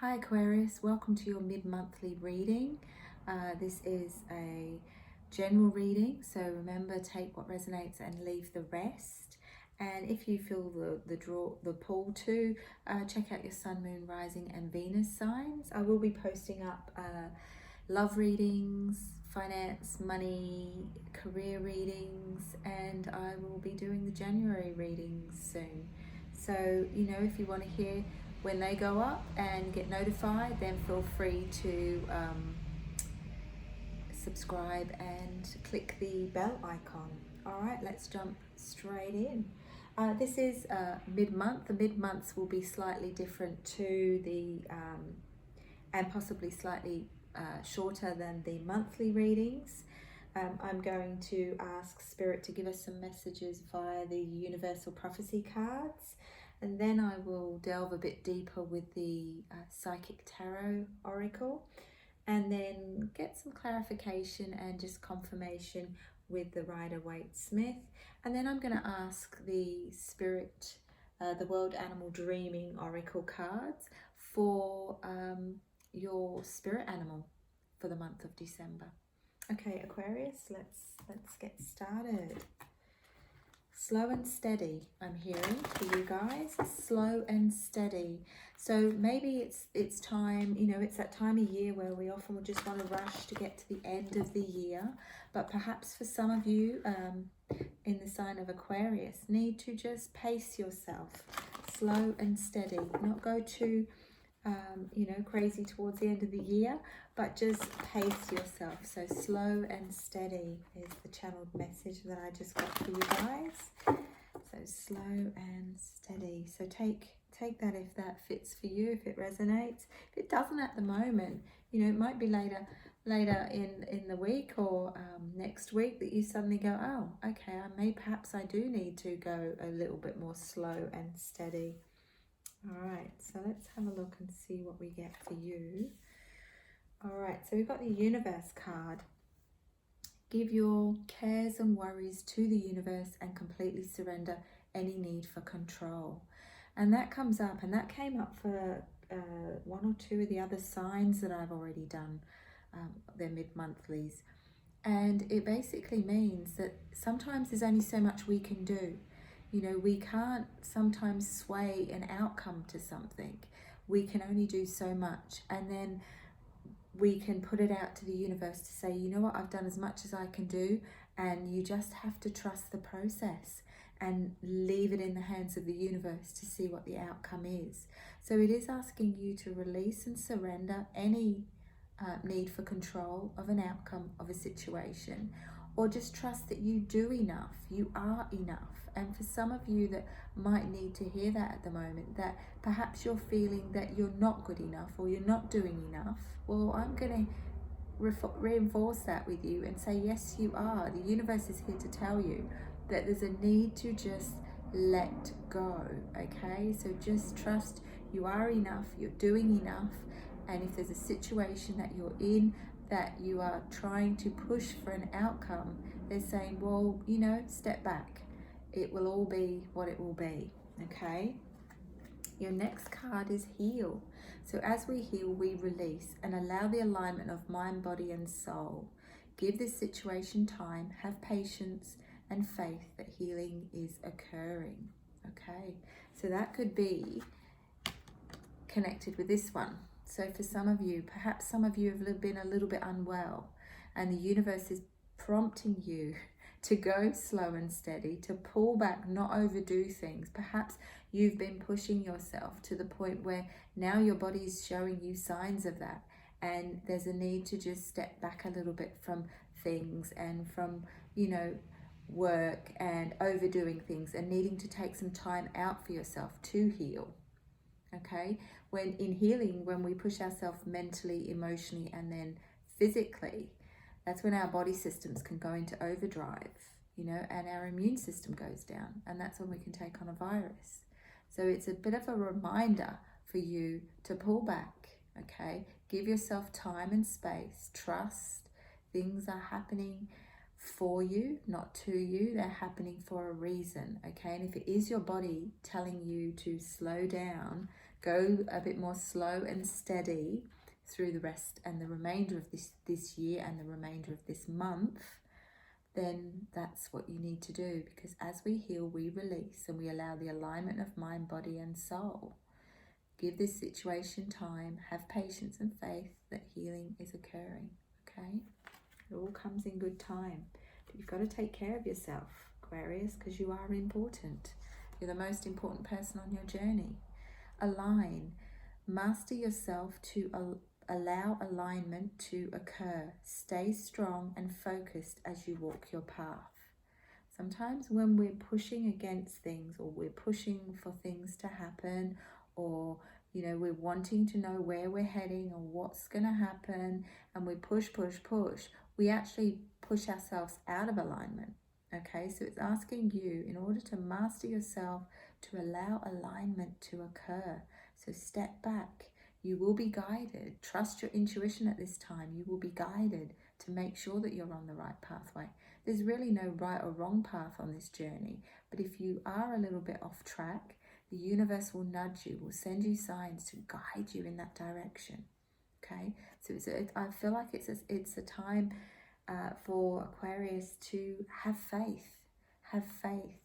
Hi Aquarius, welcome to your mid-monthly reading. This is a general reading, so remember, take what resonates and leave the rest. And if you feel the pull to, check out your sun, moon, rising and Venus signs. I will be posting up love readings, finance, money, career readings, and I will be doing the January readings soon. So, if you want to hear when they go up and get notified, then feel free to subscribe and click the bell icon. All right, let's jump straight in. This is mid-month. The mid-months will be slightly different to the and possibly slightly shorter than the monthly readings. I'm going to ask Spirit to give us some messages via the Universal Prophecy cards, and then I will delve a bit deeper with the Psychic Tarot Oracle, and then get some clarification and just confirmation with the Rider Waite Smith. And then I'm going to ask the Spirit, the World Animal Dreaming Oracle cards for your spirit animal for the month of December. Okay, Aquarius, let's get started. Slow and steady, I'm hearing for you guys. Slow and steady. So maybe it's time, it's that time of year where we often would just want to rush to get to the end of the year. But perhaps for some of you in the sign of Aquarius, need to just pace yourself. Slow and steady. Not go too crazy towards the end of the year, but just pace yourself. So slow and steady is the channeled message that I just got for you guys. So slow and steady. So take that if that fits for you, if it resonates. If it doesn't at the moment, it might be later in the week or next week that you suddenly go, oh, okay, perhaps I do need to go a little bit more slow and steady. All right, so let's have a look and see what we get for you. All right, so we've got the Universe card. Give your cares and worries to the universe and completely surrender any need for control. And that comes up, and that came up for one or two of the other signs that I've already done, their mid-monthlies. And it basically means that sometimes there's only so much we can do. We can't sometimes sway an outcome to something. We can only do so much. And then we can put it out to the universe to say, you know what, I've done as much as I can do. And you just have to trust the process and leave it in the hands of the universe to see what the outcome is. So it is asking you to release and surrender any need for control of an outcome of a situation, or just trust that you do enough, you are enough. And for some of you that might need to hear that at the moment, that perhaps you're feeling that you're not good enough or you're not doing enough, well, I'm going to reinforce that with you and say, yes, you are. The universe is here to tell you that there's a need to just let go, okay? So just trust you are enough, you're doing enough. And if there's a situation that you're in that you are trying to push for an outcome, they're saying, well, step back. It will all be what it will be, okay? Your next card is heal. So as we heal, we release and allow the alignment of mind, body and soul. Give this situation time, have patience and faith that healing is occurring, okay? So that could be connected with this one. So for some of you, perhaps some of you have been a little bit unwell, and the universe is prompting you to go slow and steady, to pull back, not overdo things. Perhaps you've been pushing yourself to the point where now your body is showing you signs of that, and there's a need to just step back a little bit from things and from, work and overdoing things and needing to take some time out for yourself to heal. Okay, when in healing, when we push ourselves mentally, emotionally, and then physically, that's when our body systems can go into overdrive, and our immune system goes down, and that's when we can take on a virus. So it's a bit of a reminder for you to pull back, okay? Give yourself time and space. Trust things are happening for you, not to you. They're happening for a reason, okay? And if it is your body telling you to slow down, go a bit more slow and steady through the rest and the remainder of this year and the remainder of this month, then that's what you need to do, because as we heal, we release and we allow the alignment of mind, body and soul. Give this situation time, have patience and faith that healing is occurring, okay? It all comes in good time. But you've got to take care of yourself, Aquarius, because you are important. You're the most important person on your journey. Align. Master yourself to allow alignment to occur. Stay strong and focused as you walk your path. Sometimes when we're pushing against things, or we're pushing for things to happen, or we're wanting to know where we're heading or what's going to happen, and we push, we actually push ourselves out of alignment. Okay, so it's asking you, in order to master yourself, to allow alignment to occur. So step back. You will be guided. Trust your intuition at this time. You will be guided to make sure that you're on the right pathway. There's really no right or wrong path on this journey, but if you are a little bit off track, the universe will nudge you, will send you signs to guide you in that direction. Okay, so I feel like it's a time for Aquarius to have faith. Have faith,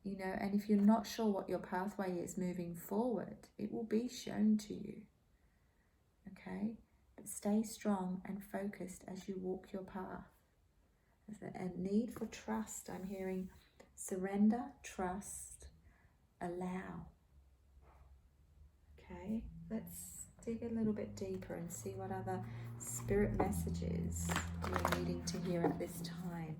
and if you're not sure what your pathway is moving forward, it will be shown to you. Okay, but stay strong and focused as you walk your path. There's a need for trust. I'm hearing surrender, trust, allow. Okay, let's dig a little bit deeper and see what other spirit messages you're needing to hear at this time.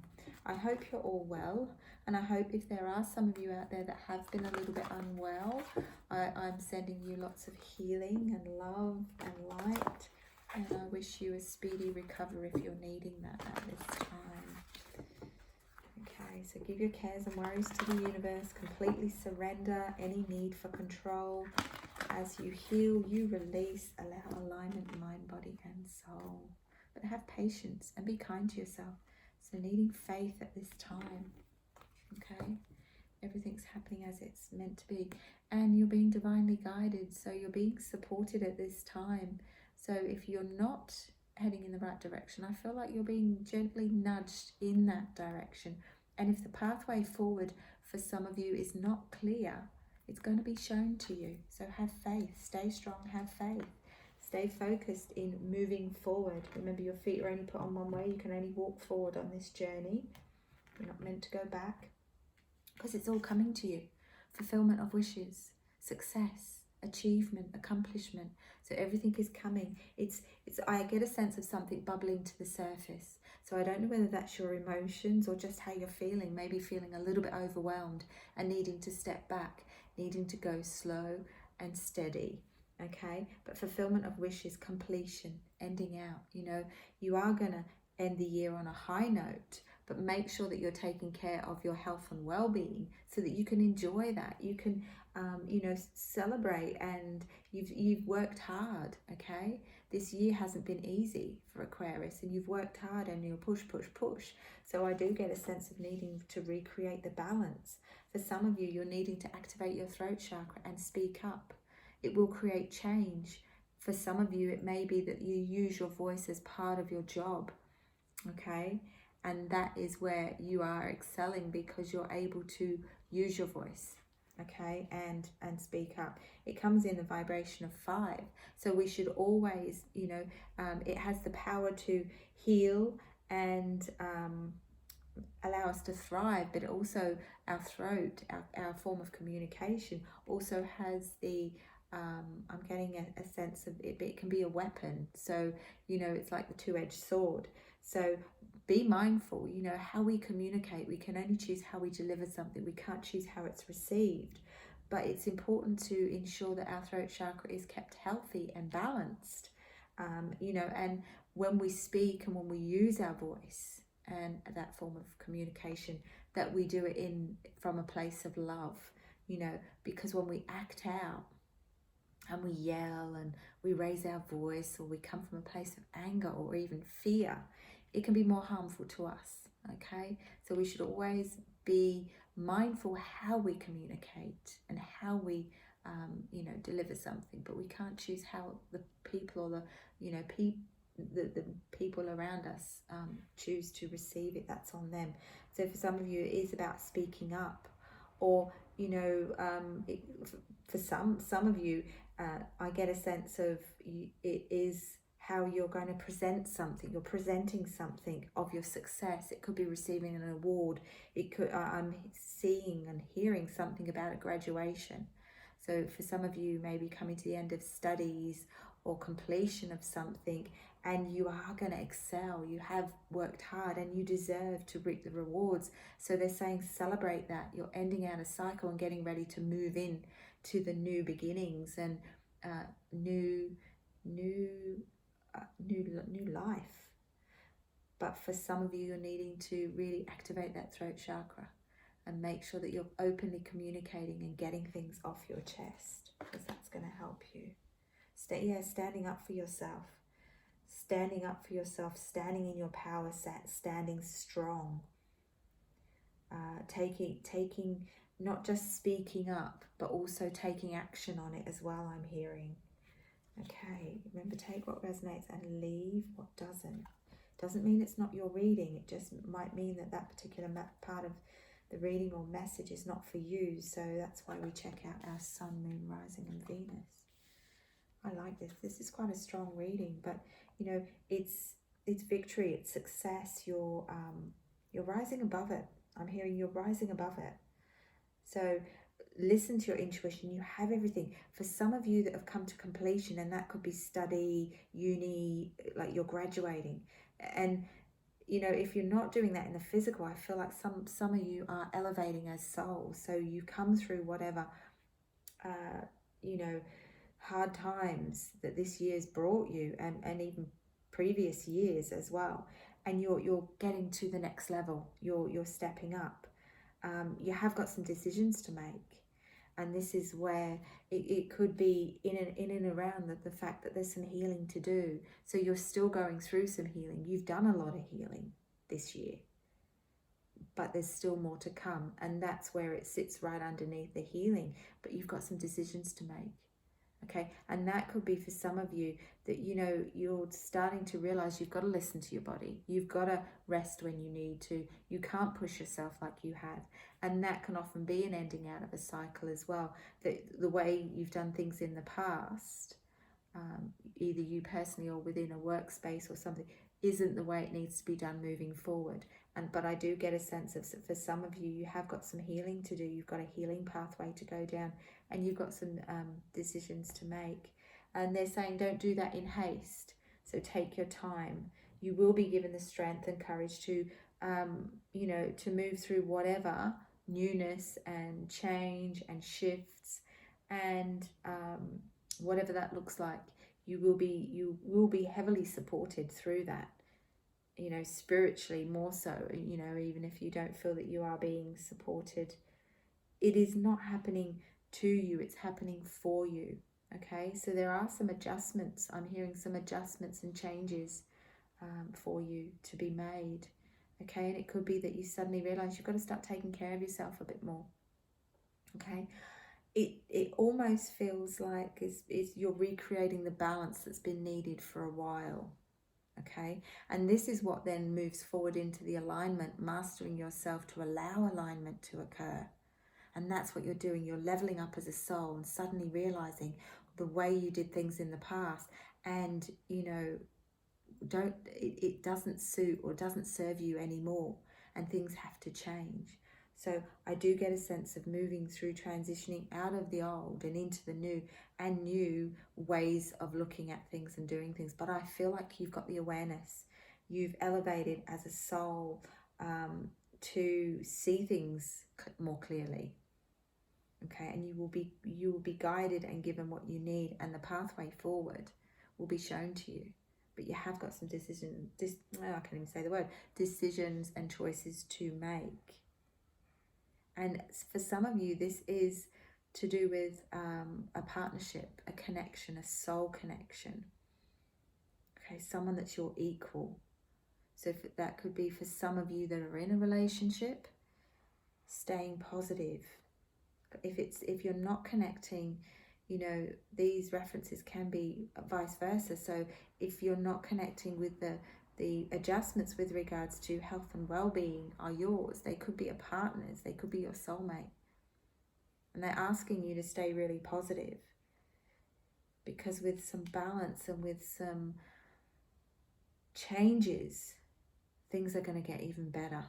I hope you're all well, and I hope if there are some of you out there that have been a little bit unwell, I'm sending you lots of healing and love and light, and I wish you a speedy recovery if you're needing that at this time. Okay, so give your cares and worries to the universe, completely surrender any need for control. As you heal, you release, allow alignment, mind, body and soul. But have patience and be kind to yourself. So needing faith at this time, okay? Everything's happening as it's meant to be. And you're being divinely guided, so you're being supported at this time. So if you're not heading in the right direction, I feel like you're being gently nudged in that direction. And if the pathway forward for some of you is not clear, it's going to be shown to you. So have faith, stay strong, have faith. Stay focused in moving forward. Remember, your feet are only put on one way. You can only walk forward on this journey. You're not meant to go back, because it's all coming to you. Fulfillment of wishes, success, achievement, accomplishment. So everything is coming. I get a sense of something bubbling to the surface. So I don't know whether that's your emotions or just how you're feeling. Maybe feeling a little bit overwhelmed and needing to step back, needing to go slow and steady. Okay, but fulfillment of wishes, completion, ending out. You are going to end the year on a high note, but make sure that you're taking care of your health and well-being so that you can enjoy that. You can celebrate, and you've worked hard. Okay, this year hasn't been easy for Aquarius, and you've worked hard and you'll push. So I do get a sense of needing to recreate the balance. For some of you, you're needing to activate your throat chakra and speak up. It will create change. For some of you, it may be that you use your voice as part of your job, okay? And that is where you are excelling, because you're able to use your voice, okay, and speak up. It comes in the vibration of 5. So we should always, it has the power to heal and allow us to thrive, but also our throat, our form of communication also has the I'm getting a sense of it, but it can be a weapon. So, it's like the two-edged sword. So be mindful, how we communicate. We can only choose how we deliver something. We can't choose how it's received. But it's important to ensure that our throat chakra is kept healthy and balanced. And when we speak and when we use our voice and that form of communication, that we do it from a place of love, because when we act out, and we yell and we raise our voice, or we come from a place of anger or even fear, it can be more harmful to us, okay? So we should always be mindful how we communicate and how we you know, deliver something, but we can't choose how the people or the, you know, the people around us choose to receive it. That's on them. So for some of you, it is about speaking up, or, you know, for some of you, I get a sense of it is how you're going to present something. You're presenting something of your success. It could be receiving an award. It could, I'm seeing and hearing something about a graduation. So for some of you, maybe coming to the end of studies or completion of something, and you are going to excel. You have worked hard and you deserve to reap the rewards. So they're saying celebrate that. You're ending out a cycle and getting ready to move in to the new beginnings and new life. But for some of you, you're needing to really activate that throat chakra and make sure that you're openly communicating and getting things off your chest, because that's going to help you. Standing up for yourself. Standing up for yourself, standing in your power, standing strong. Taking, not just speaking up, but also taking action on it as well, I'm hearing. Okay, remember, take what resonates and leave what doesn't. Doesn't mean it's not your reading. It just might mean that that particular part of the reading or message is not for you. So that's why we check out our sun, moon, rising and Venus. I like this. This is quite a strong reading, but you know, it's victory, it's success. You're rising above it. I'm hearing you're rising above it. So listen to your intuition. You have everything. For some of you that have come to completion, and that could be study, uni, like you're graduating, and you know, if you're not doing that in the physical, I feel like some of you are elevating as souls. So you've come through whatever you know, hard times that this year's brought you, and even previous years as well, and you're getting to the next level. You're stepping up. You have got some decisions to make, and this is where it could be in and around the fact that there's some healing to do. So you're still going through some healing. You've done a lot of healing this year, but there's still more to come, and that's where it sits, right underneath the healing. But you've got some decisions to make. Okay, and that could be for some of you that, you know, you're starting to realize you've got to listen to your body. You've got to rest when you need to. You can't push yourself like you have. And that can often be an ending out of a cycle as well. The way you've done things in the past, either you personally or within a workspace or something, isn't the way it needs to be done moving forward. But I do get a sense of, for some of you, you have got some healing to do. You've got a healing pathway to go down, and you've got some decisions to make. And they're saying don't do that in haste. So take your time. You will be given the strength and courage to, you know, to move through whatever newness and change and shifts and whatever that looks like. You will be heavily supported through that. You know, spiritually more so, you know, even if you don't feel that you are being supported, it is not happening to you, it's happening for you. Okay, so there are some adjustments. I'm hearing some adjustments and changes for you to be made. Okay, and it could be that you suddenly realize you've got to start taking care of yourself a bit more. Okay, it almost feels like you're recreating the balance that's been needed for a while. Okay, and this is what then moves forward into the alignment, mastering yourself to allow alignment to occur. And that's what you're doing. You're leveling up as a soul and suddenly realizing the way you did things in the past, and you know, it doesn't suit or doesn't serve you anymore, and things have to change. So I do get a sense of moving through, transitioning out of the old and into the new, and new ways of looking at things and doing things. But I feel like you've got the awareness. You've elevated as a soul to see things more clearly. Okay, and you will be guided and given what you need, and the pathway forward will be shown to you. But you have got some decisions. I can't even say the word. Decisions and choices to make. And for some of you, this is to do with a partnership, a connection, a soul connection. Okay, someone that's your equal. So that could be for some of you that are in a relationship, staying positive, if you're not connecting, you know, these references can be vice versa. So if you're not connecting with the adjustments with regards to health and well-being are yours, they could be a partner's, they could be your soulmate, and they're asking you to stay really positive, because with some balance and with some changes, things are going to get even better.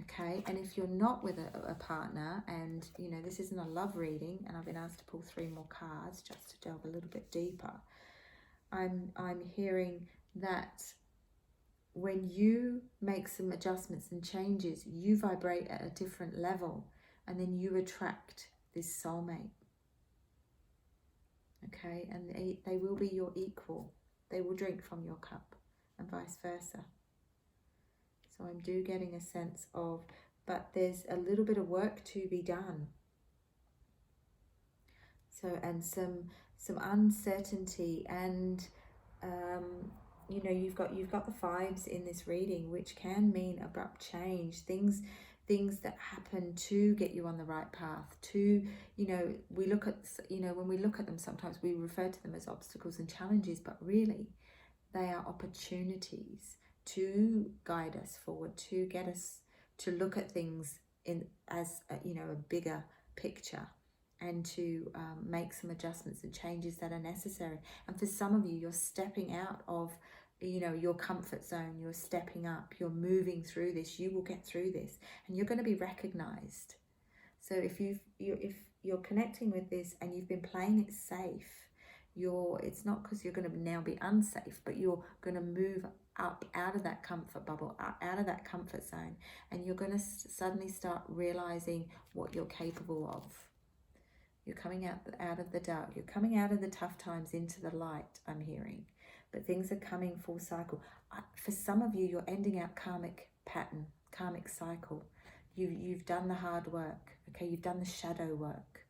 Okay, and if you're not with a partner, and you know, this isn't a love reading, and I've been asked to pull 3 more cards just to delve a little bit deeper, I'm hearing that when you make some adjustments and changes, you vibrate at a different level, and then you attract this soulmate. Okay, and they will be your equal. They will drink from your cup, and vice versa. So I'm getting a sense of, but there's a little bit of work to be done. So, and some uncertainty, and you know, you've got the 5s in this reading, which can mean abrupt change, things that happen to get you on the right path, to, you know, we look at, you know, when we look at them, sometimes we refer to them as obstacles and challenges, but really they are opportunities to guide us forward, to get us to look at things as you know, a bigger picture, and to make some adjustments and changes that are necessary. And for some of you, you're stepping out of, you know, your comfort zone, you're stepping up, you're moving through this, you will get through this, and you're going to be recognized. So if you're connecting with this and you've been playing it safe, it's not because you're going to now be unsafe, but you're going to move up out of that comfort bubble, out of that comfort zone, and you're going to suddenly start realizing what you're capable of. You're coming out of the dark, you're coming out of the tough times into the light, I'm hearing. But things are coming full cycle. For some of you, you're ending out karmic pattern, karmic cycle. You've done the hard work, okay? You've done the shadow work,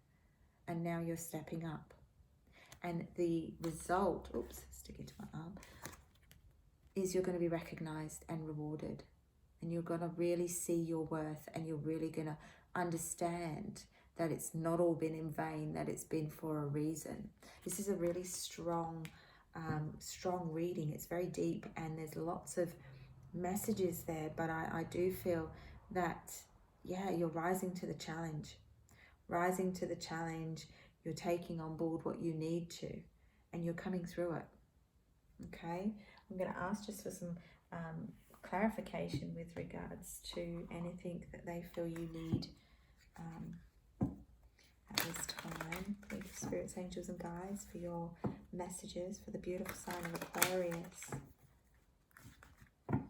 and now you're stepping up. And the result, stick it to my arm, is you're going to be recognized and rewarded. And you're going to really see your worth, and you're really going to understand that it's not all been in vain, that it's been for a reason. This is a really strong reading. It's very deep, and there's lots of messages there, but I do feel that, yeah, you're rising to the challenge. Rising to the challenge, you're taking on board what you need to, and you're coming through it. Okay, I'm going to ask just for some clarification with regards to anything that they feel you need at this time. Thank you, spirits, angels and guides, for your messages for the beautiful sign of Aquarius. Alrighty.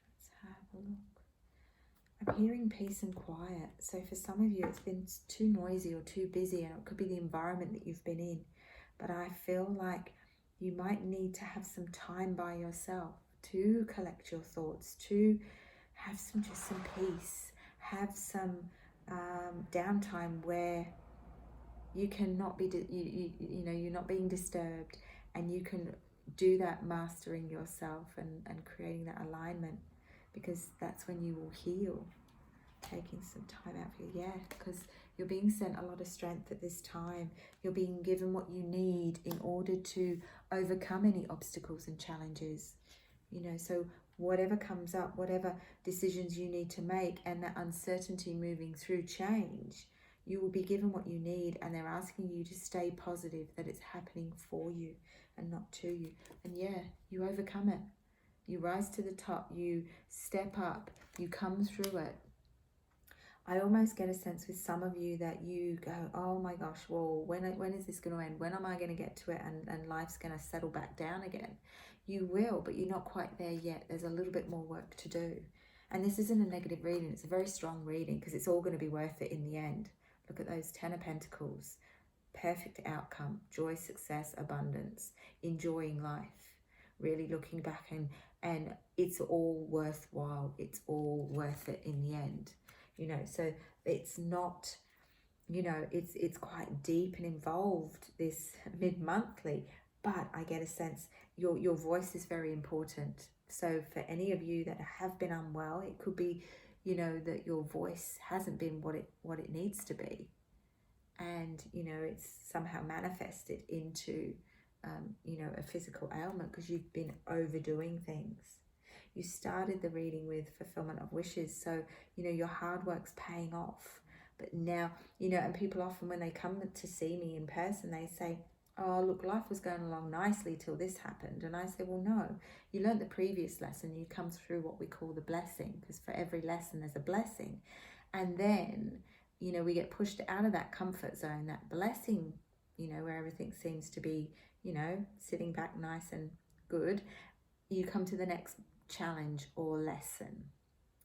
Let's have a look. I'm hearing peace and quiet. So for some of you, it's been too noisy or too busy, and it could be the environment that you've been in. But I feel like you might need to have some time by yourself to collect your thoughts, to have some peace, have some downtime where you cannot be, you know, you're not being disturbed, and you can do that mastering yourself and creating that alignment, because that's when you will heal. Taking some time out for you, yeah, because you're being sent a lot of strength at this time. You're being given what you need in order to overcome any obstacles and challenges, you know. So whatever comes up, whatever decisions you need to make, and that uncertainty moving through change, you will be given what you need, and they're asking you to stay positive, that it's happening for you and not to you. And yeah, you overcome it. You rise to the top, you step up, you come through it. I almost get a sense with some of you that you go, oh my gosh, well, when is this going to end? When am I going to get to it, and life's going to settle back down again? You will, but you're not quite there yet. There's a little bit more work to do. And this isn't a negative reading. It's a very strong reading, because it's all going to be worth it in the end. Look at those 10 of Pentacles. Perfect outcome, joy, success, abundance, enjoying life, really looking back, and it's all worthwhile. It's all worth it in the end. You know, so it's not, you know, it's quite deep and involved, this mid-monthly, but I get a sense your voice is very important. So for any of you that have been unwell, it could be, you know, that your voice hasn't been what it needs to be, and you know, it's somehow manifested into you know, a physical ailment because you've been overdoing things. You started the reading with fulfillment of wishes, so you know, your hard work's paying off. But now, you know, and people often when they come to see me in person, they say, oh look, life was going along nicely till this happened. And I say, well no, you learned the previous lesson, you come through what we call the blessing, because for every lesson there's a blessing. And then, you know, we get pushed out of that comfort zone, that blessing, you know, where everything seems to be, you know, sitting back nice and good. You come to the next challenge or lesson,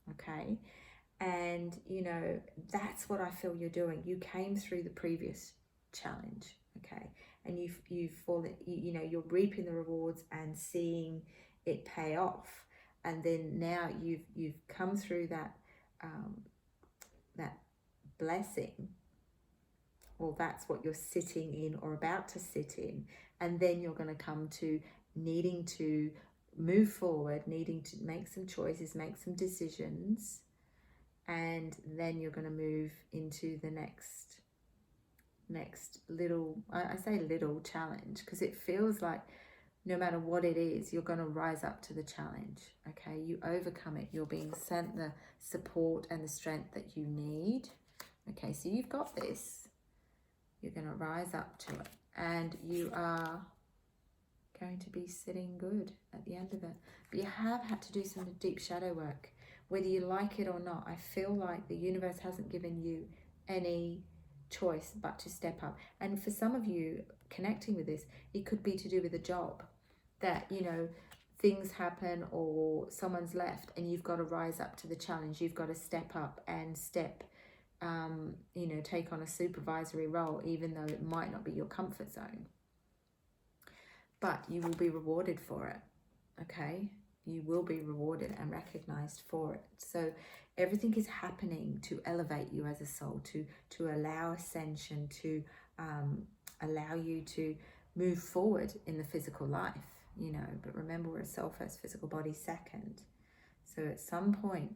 okay? And you know, that's what I feel you're doing. You came through the previous challenge, okay, and you've fallen, you know, you're reaping the rewards and seeing it pay off. And then now you've come through that that blessing, well, that's what you're sitting in or about to sit in. And then you're going to come to needing to move forward, needing to make some choices, make some decisions. And then you're going to move into the next little, I say little challenge, because it feels like no matter what it is, you're going to rise up to the challenge, okay? You overcome it. You're being sent the support and the strength that you need, okay? So you've got this. You're going to rise up to it, and you are going to be sitting good at the end of it. But you have had to do some deep shadow work, whether you like it or not. I feel like the universe hasn't given you any choice but to step up. And for some of you connecting with this, it could be to do with a job, that, you know, things happen or someone's left and you've got to rise up to the challenge. You've got to step up and you know, take on a supervisory role, even though it might not be your comfort zone. But you will be rewarded for it, okay? You will be rewarded and recognized for it. So everything is happening to elevate you as a soul, to allow ascension, to allow you to move forward in the physical life, you know. But remember, we're a soul first, physical body second. So at some point,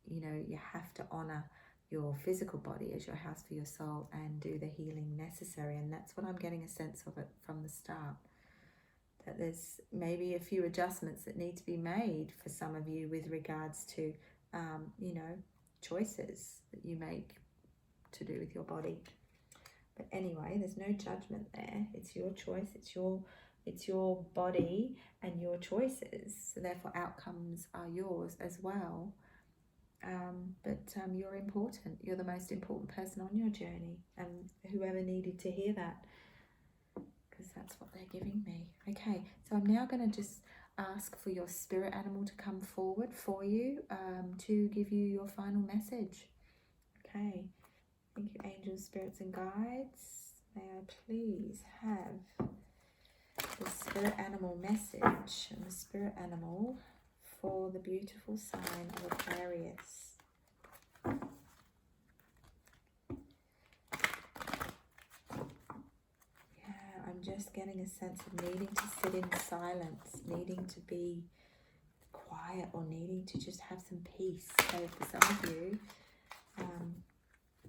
you know, you have to honor your physical body as your house for your soul and do the healing necessary. And that's what I'm getting a sense of it from the start, that there's maybe a few adjustments that need to be made for some of you with regards to, you know, choices that you make to do with your body. But anyway, there's no judgment there. It's your choice. It's your body and your choices. So therefore, outcomes are yours as well. But you're important. You're the most important person on your journey, and whoever needed to hear that, because that's what they're giving me. Okay, so I'm now going to just ask for your spirit animal to come forward for you to give you your final message. Okay, thank you, angels, spirits and guides. May I please have the spirit animal message and the spirit animal for the beautiful sign of Aquarius. I'm just getting a sense of needing to sit in silence, needing to be quiet, or needing to just have some peace. So for some of you,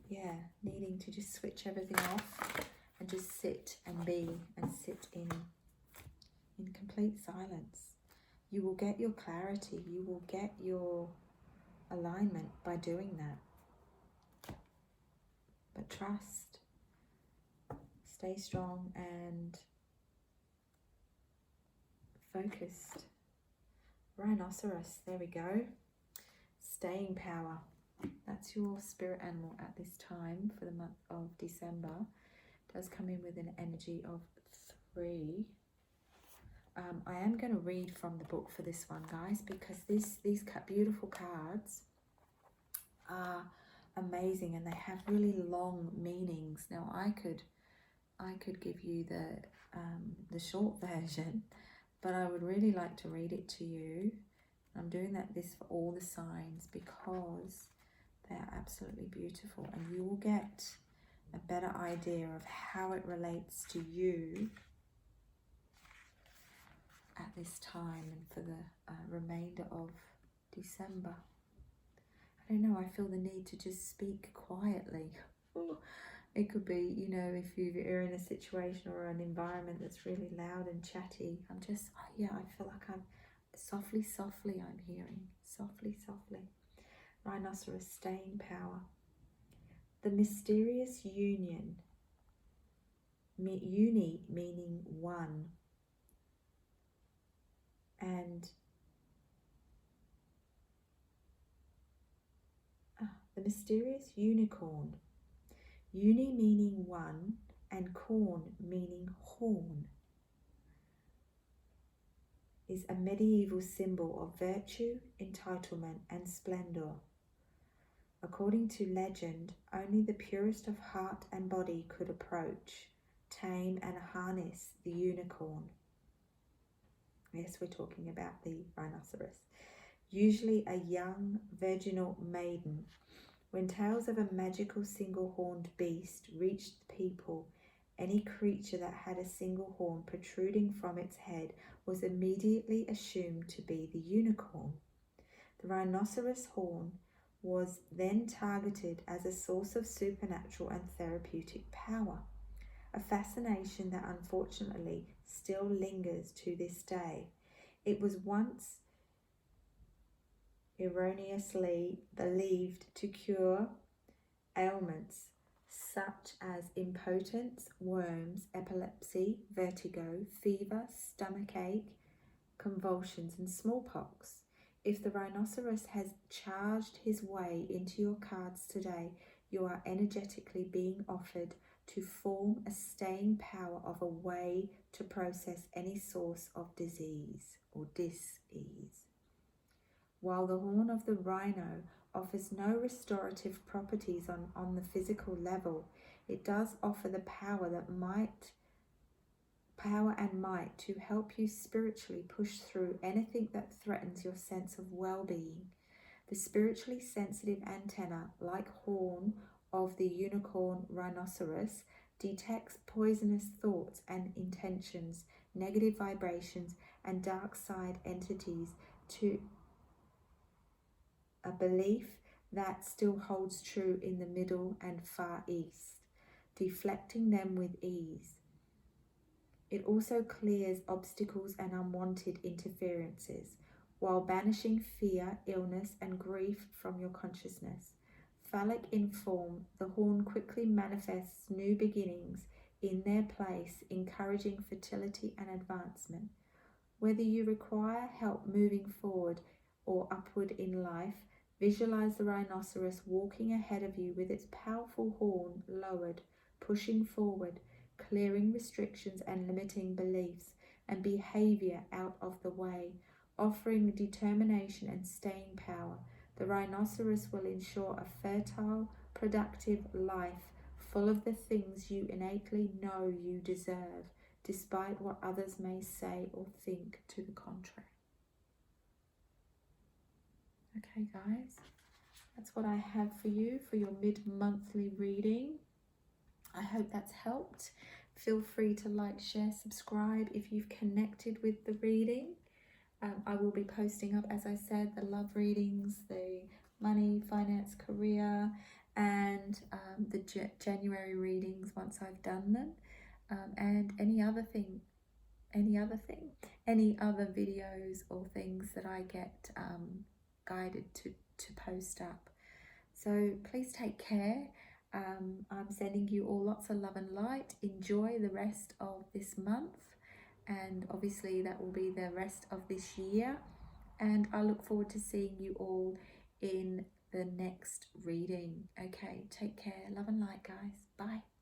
yeah, needing to just switch everything off and just sit and be and sit in complete silence. You will get your clarity, you will get your alignment by doing that. But trust. Stay strong and focused. Rhinoceros, there we go. Staying power. That's your spirit animal at this time for the month of December. It does come in with an energy of 3. I am going to read from the book for this one, guys, because these beautiful cards are amazing and they have really long meanings. Now I could give you the short version, but I would really like to read it to you. I'm doing this for all the signs because they're absolutely beautiful, and you will get a better idea of how it relates to you at this time and for the remainder of December. I don't know, I feel the need to just speak quietly. It could be, you know, if you're in a situation or an environment that's really loud and chatty. I'm just, yeah, I feel like I'm softly, I'm hearing. Softly. Rhinoceros, staying power. The mysterious union. Uni meaning one. And the mysterious unicorn. Uni meaning one and corn meaning horn is a medieval symbol of virtue, entitlement and splendor. According to legend, only the purest of heart and body could approach, tame and harness the unicorn. Yes, we're talking about the rhinoceros. Usually a young virginal maiden. When tales of a magical single-horned beast reached the people, any creature that had a single horn protruding from its head was immediately assumed to be the unicorn. The rhinoceros horn was then targeted as a source of supernatural and therapeutic power, a fascination that unfortunately still lingers to this day. It was once erroneously believed to cure ailments such as impotence, worms, epilepsy, vertigo, fever, stomachache, convulsions and smallpox. If the rhinoceros has charged his way into your cards today, you are energetically being offered to form a staying power of a way to process any source of disease or dis-ease. While the horn of the rhino offers no restorative properties on the physical level, it does offer the power and might to help you spiritually push through anything that threatens your sense of well-being. The spiritually sensitive antenna, like horn of the unicorn rhinoceros, detects poisonous thoughts and intentions, negative vibrations, and dark side entities to a belief that still holds true in the Middle and Far East, deflecting them with ease. It also clears obstacles and unwanted interferences, while banishing fear, illness, and grief from your consciousness. Phallic in form, the horn quickly manifests new beginnings in their place, encouraging fertility and advancement. Whether you require help moving forward or upward in life, visualize the rhinoceros walking ahead of you with its powerful horn lowered, pushing forward, clearing restrictions and limiting beliefs and behavior out of the way, offering determination and staying power. The rhinoceros will ensure a fertile, productive life full of the things you innately know you deserve, despite what others may say or think to the contrary. Okay, guys, that's what I have for you for your mid-monthly reading. I hope that's helped. Feel free to like, share, subscribe if you've connected with the reading. I will be posting up, as I said, the love readings, the money, finance, career, and the January readings once I've done them, and any other videos or things that I get guided to post up. So please take care. I'm sending you all lots of love and light. Enjoy the rest of this month, and obviously that will be the rest of this year, and I look forward to seeing you all in the next reading. Okay, take care. Love and light, guys. Bye.